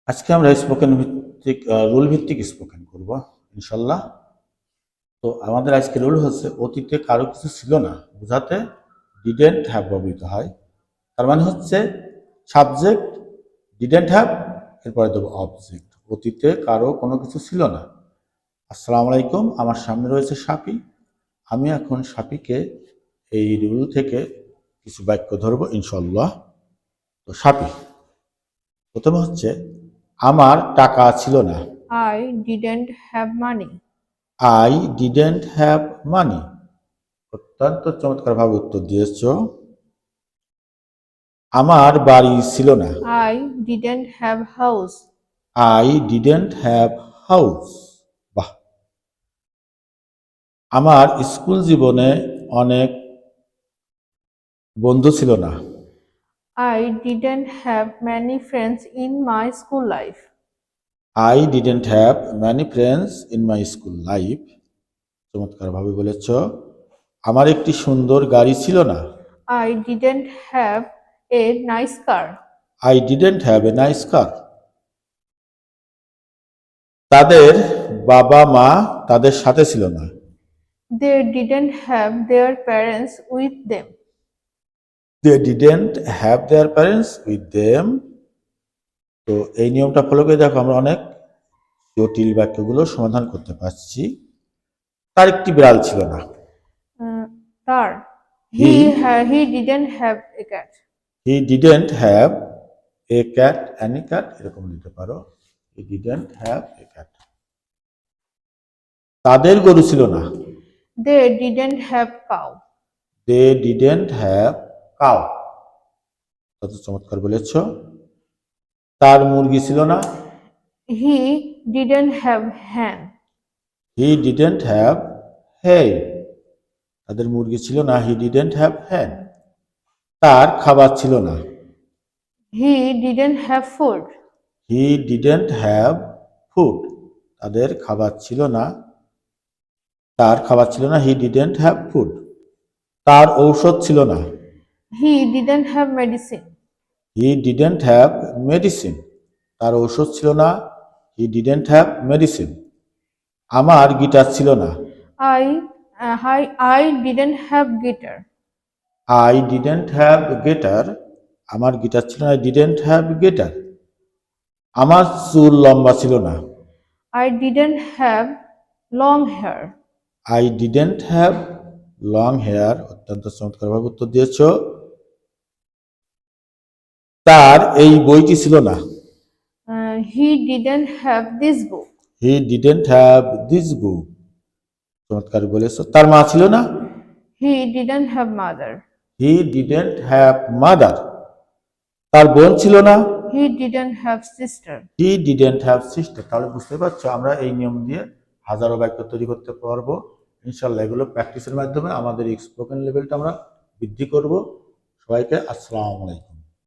আজকে আমরা স্পোকেন ভিত্তিক রুল ভিত্তিক স্পোকেন করব ইনশাল্লাহ। তো আমাদের আজকে রুল হচ্ছে অতীতে কারো কিছু ছিল না বোঝাতে ডিডেন্ট হ্যাভ ব্যবহৃত হয়। তার মানে হচ্ছে সাবজেক্ট ডিডেন্ট হ্যাভ, এরপরে দেবো অবজেক্ট। অতীতে কারো কোনো কিছু ছিল না। আসসালামু আলাইকুম, আমার সামনে রয়েছে সাপি। আমি এখন সাপিকে এই রুল থেকে কিছু বাক্য ধরবো ইনশাল্লাহ। তো সাপি প্রথমে হচ্ছে আমার টাকা ছিল না। I didn't have money. I didn't have money. অত্যন্ত চমৎকারভাবে উত্তর দিয়েছ। আমার বাড়ি ছিল না। I didn't have house. I didn't have house. বাহ। আমার স্কুল জীবনে অনেক বন্ধু ছিল না। I didn't have many friends in my school life. I didn't have many friends in my school life. চমৎকারভাবে বলেছ। আমার একটি সুন্দর গাড়ি ছিল না। I didn't have a nice car. I didn't have a nice কার। তাদের বাবা মা তাদের সাথে ছিল না। They didn't have their parents with them. They didn't have their parents with them. তো এই নিয়মটা ফলো করে দেখো আমরা অনেক জটিল বাক্যগুলো সমাধান করতে পারছি। তার একটি বিড়াল ছিল না। Tar. He didn't have a cat. He didn't have a cat, any cat এরকম দিতে পারো। He didn't have a cat. তাদের গরু ছিল না। They didn't have cow. They didn't have cow. কত চমৎকার বলেছ। তার মুরগি ছিল না। He didn't have hen. He didn't have hen. তাদের মুরগি ছিল না। হি ডিডেন্ট হ্যাভ হ্যান। তার খাবার ছিল না। He didn't have food. He didn't have food. তাদের খাবার ছিল না। তার খাবার ছিল না। হি ডিডেন্ট হ্যাভ ফুড। তার ঔষধ ছিল না। He didn't have medicine. He didn't have medicine. তার ঔষধ ছিল না। হি ডিডেন্ট হ্যাভ মেডিসিন। আমার গিটার ছিল না। I didn't have guitar. I didn't have guitar. আমার গিটার ছিল না। I didn't have guitar. আমার চুল লম্বা ছিল না। I didn't have long hair. I didn't have long hair. অত্যন্ত চমৎকারভাবে উত্তর দিয়েছ। তার এই বইটি ছিল না। He didn't have this book. He didn't have this book. চমৎকার বলেছ। তার মা ছিল না। He didn't have mother. He didn't have mother. তার বোন ছিল না। He didn't have sister. He didn't have sister. তাহলে বুঝতে পারছো আমরা এই নিয়ম দিয়ে হাজারো বাক্য তৈরি করতে পারবো ইনশাল্লাহ। এগুলো প্র্যাকটিসের মাধ্যমে আমাদের স্পোকেন লেভেলটা আমরা বৃদ্ধি করব। সবাইকে আসসালামু আলাইকুম।